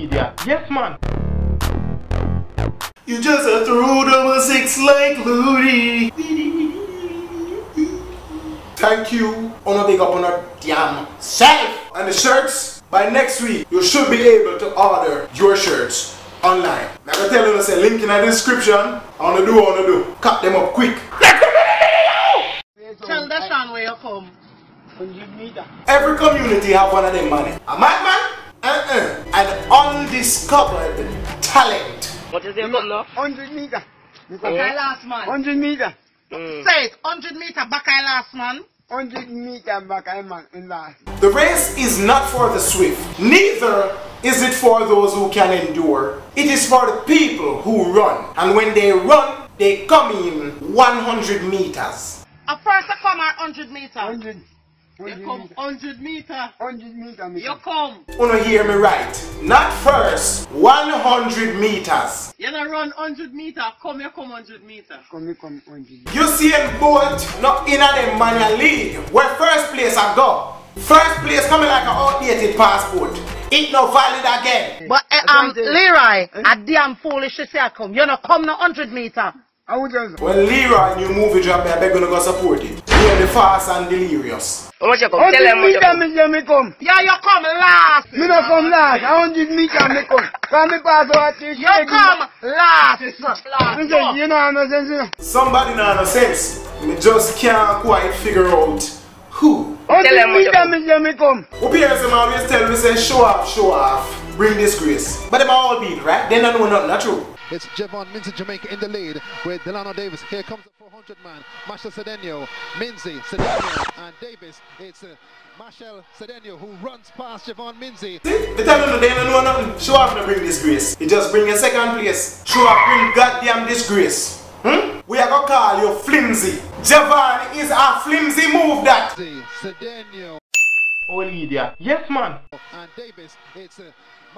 idiot. Yes, man. You just a through 6 like Ludi. Thank you. Wanna big up on a damn self. And the shirts, by next week, you should be able to order your shirts online. Now I tell you, say link in the description. I wanna do. Cut them up quick. Tell the Sean where you come. 100 meters. Every community have one of them, man. A madman? An undiscovered talent. What is your number? 100 meters. Okay. Last man. 100 meters. Say it, 100 meters back I last man. 100 meters back I man in last. The race is not for the swift. Neither is it for those who can endure. It is for the people who run. And when they run, they come in 100 meters. A first I come at 100 meters. 100. You come 100 meters. 100 meters. You come. Wanna hear me right? Not first, 100 meters. You don't run 100 meters, you come 100 meters. Come 100. You see him both not in a them manual league. Where first place I go. First place coming like an outdated passport. It no valid again. But Leroy, a damn foolish to say I come. You don't come no 100 meters. Well, Leroy, new movie drop, I beg you to go support it. Hear the fast and delirious. How much you come? Tell them me come. Yeah, you come last. Me not come last. 100 meters me come. Can me pass over to you come last. You know no sense. Somebody no sense. Me just can't quite figure out who. 100 meters me come. Who parents them always tell me say show off, bring disgrace. But them all beat, right? They don't know nothing, not true. It's Javon Minzy, Jamaica in the lead with Delano Davis. Here comes the 400 man, Marshall Cedeno, Minzy, Cedeno, and Davis. It's Marshall Cedeno who runs past Javon Minzy. See? They tell you they don't know nothing. Show off to bring disgrace. He just bring a second place. Show off bring goddamn disgrace. We are gonna call you flimsy. Javon is a flimsy move that. Cedeno. Oh, idiot. Yes, man. And Davis, it's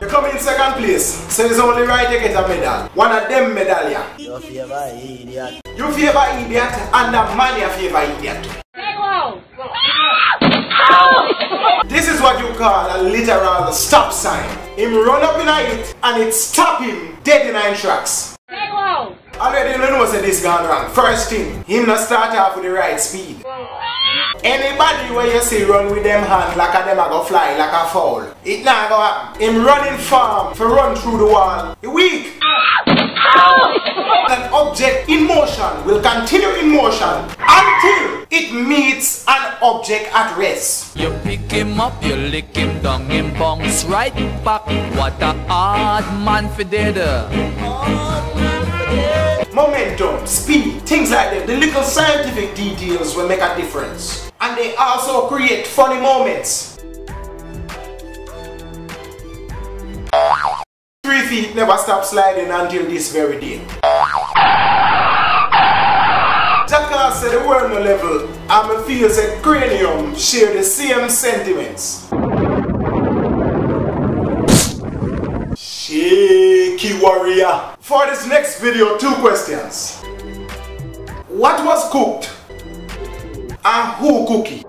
you come in second place, so it's only right to get a medal. One of them medallion. You favor idiot. You favor idiot, and the man you favor idiot. This is what you call a literal stop sign. Him run up in it, and it stop him dead in 9 tracks. Already you know say this gone wrong. First thing, him not start off with the right speed. Anybody where you see run with them hands like a them a go fly like a foul, it not go happen. Him running farm for run through the wall. He weak. An object in motion will continue in motion until it meets an object at rest. You pick him up, you lick him down, him bounce right back. What a hard man for dead. Momentum, speed, things like that. The little scientific details will make a difference. And they also create funny moments. 3 feet never stop sliding until this very day. Jackass said the world no level, and me feels that cranium share the same sentiments. Shaky warrior. For this next video, 2 questions. What was cooked? And who cookie?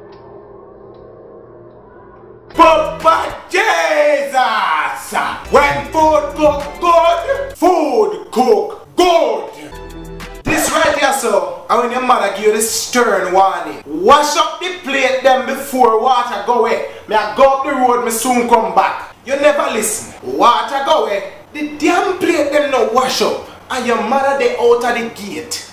Papa Jesus! When food cook good, food cook good. This right here, so, and when your mother give you this stern warning, wash up the plate them before water go away. Me I go up the road, me soon come back. You never listen. Water go away. The damn plate them no wash up, and your mother they out of the gate.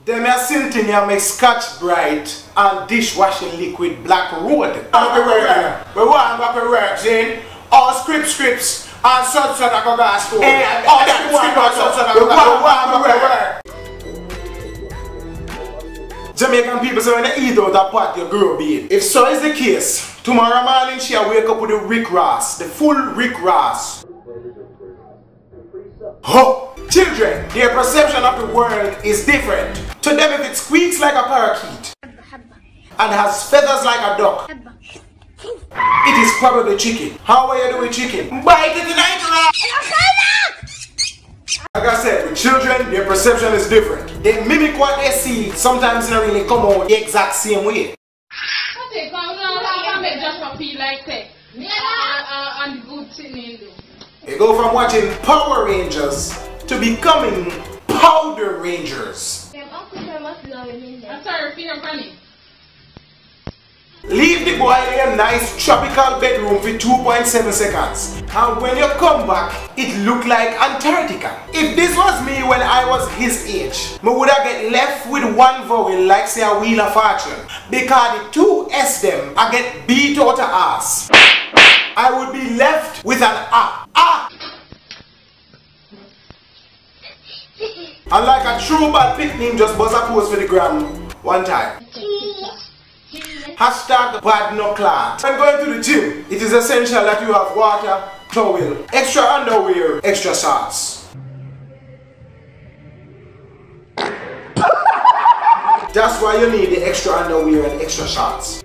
Them a sinting ya make Scotch Brite and dishwashing liquid black road. We want back to work, Jane. All scripts and such that go gas to. All that Jamaican people say when they eat out a pot, you grow beard. If so is the case, tomorrow morning she wake up with the Rick Ross, the full Rick Ross. Oh, children, their perception of the world is different. To them, if it squeaks like a parakeet and has feathers like a duck, it is probably chicken. How are you doing chicken? Bite it tonight. Like I said, with children, their perception is different. They mimic what they see, sometimes they don't really come out the exact same way. say, come now, make just feel like say. And good thing do. They go from watching Power Rangers to becoming Powder Rangers. I'm sorry for your money. Leave the boy in a nice tropical bedroom for 2.7 seconds. And when you come back, it looked like Antarctica. If this was me when I was his age, I would have get left with one vowel like say a Wheel of Fortune. Because the two S them, I get beat out of ass. I would be left with an A. A! And like a true bad picnic, just buzz a post for the gram one time. Hashtag bad no clot. When going to the gym, it is essential that you have water, towel, extra underwear, extra socks. That's why you need the extra underwear and extra shorts.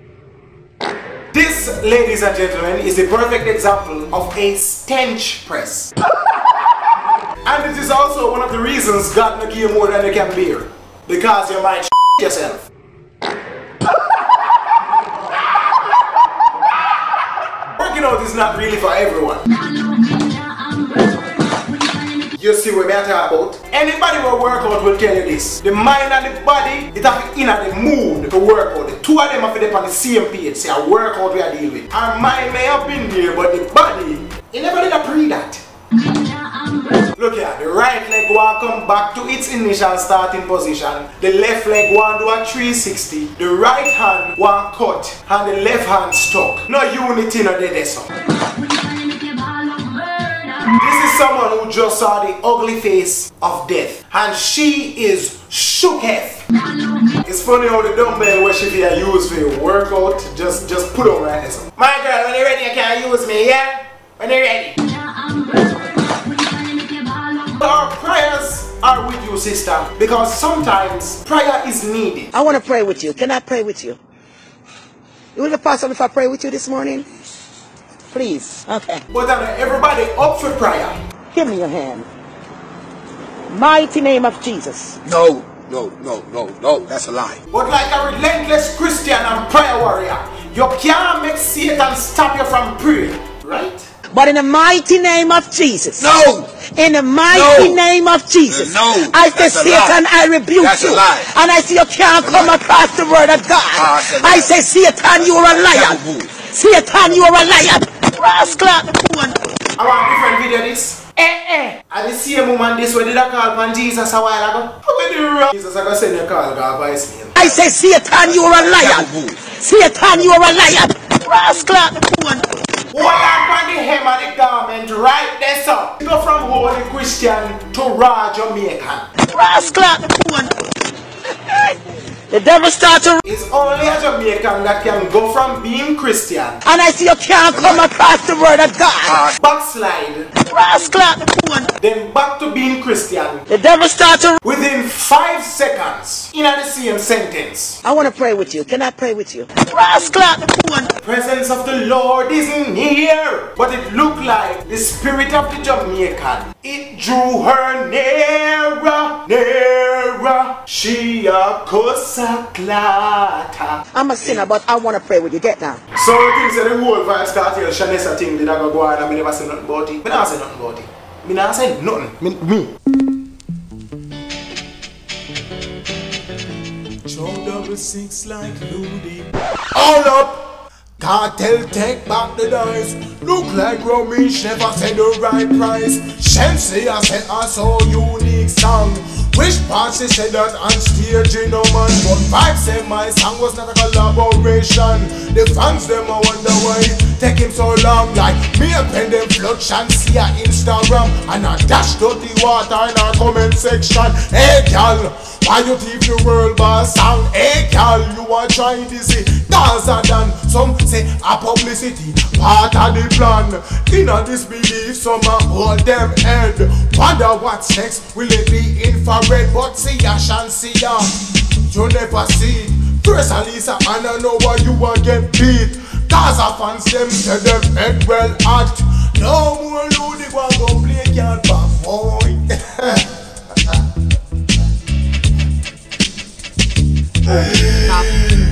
This, ladies and gentlemen, is the perfect example of a stench press. And it is also one of the reasons God make you more than you can bear. Because you might yourself. Working out is not really for everyone. You see what I talk about? Anybody who work out will tell you this. The mind and the body, it have to in the mood to work out. The two of them have to be on the same page. Say a work out we are dealing with. And mind may have been there, but the body, it never did pre that. Look here, the right leg will come back to its initial starting position. The left leg will do a 360. The right hand will cut and the left hand stuck. No unity, no dead so. This is someone who just saw the ugly face of death. And she is shooketh. It's funny how the dumbbell where she be used for your workout, just put on right there. So. My girl, when you're ready, you can use me, yeah? When you're ready. Our prayers are with you, sister, because sometimes prayer is needed. I want to pray with you. Can I pray with you? You will be possible if I pray with you this morning? Please. Okay. But everybody up for prayer. Give me your hand. Mighty name of Jesus. No, that's a lie. But like a relentless Christian and prayer warrior, you can't make Satan stop you from praying, right? But in the mighty name of Jesus. No! In the mighty name of Jesus. No! I say, Satan, I rebuke you. And I say, you can't come across the word of God. I say, Satan, you are a liar. Satan, you are a liar. Rascal. I want different video this. I the same woman this way did I call upon Jesus a while ago. How did you run? Jesus I go send you a call, God by his name. I say, Satan, you are a liar. Satan, you are a liar. Rascal. Hold on the hem of the garment right there, sir. You go from holy Christian to raw Jamaican. Rascal. The devil start to... It's only a Jamaican that can go from being Christian. And I see you can't come across the word of God. Backslide. Rascal. Then back to being Christian. The devil start to... Within 5 seconds. In the same sentence. I want to pray with you. Can I pray with you? Rascal. The presence of the Lord is near. But it looked like the spirit of the Jamaican. It drew her nearer, nearer. She a kosaklata. I'm a sinner, but I want to pray with you. Get down. So things that the whole vibe start here. Shanessa thing did I go on and I never say nothing about it. I never say nothing about it. I never say nothing. Me. Joe 6 like Ludi. All up! Cartel take back the dice. Look like Romish never said the right price. Shensi I said I saw unique song. Which part she said that on stage you know man. But Vibe said my song was not a collaboration. The fans them I wonder why take him so long. Like me a pen them flood Shansi a Instagram. And I dash dirty water in our comment section. Hey girl, why you leave the world boss song? Hey girl, you are trying to see Gaza than some say a publicity part of the plan. In a disbelief, some a hold them head. Wonder what's next, will it be infrared? But see ya, Shansi ya, you never see it. First Alisa, and I know why you will get beat. Gaza fans them say them head well hot. No more Ludi go play can't boy.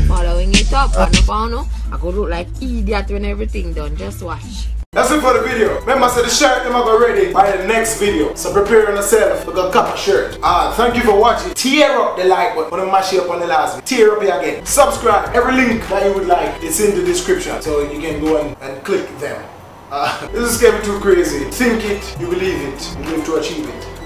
Following it up. up. I don't know. I go look like idiot when everything done. Just watch. That's it for the video. Remember, so the shirt them go ready by the next video. So prepare yourself to go cop a shirt. Thank you for watching. Tear up the like button. I'm gonna mash it up on the last one. Tear up here again. Subscribe. Every link that you would like is in the description. So you can go and click them. This is getting too crazy. Think it, you believe it, you live to achieve it.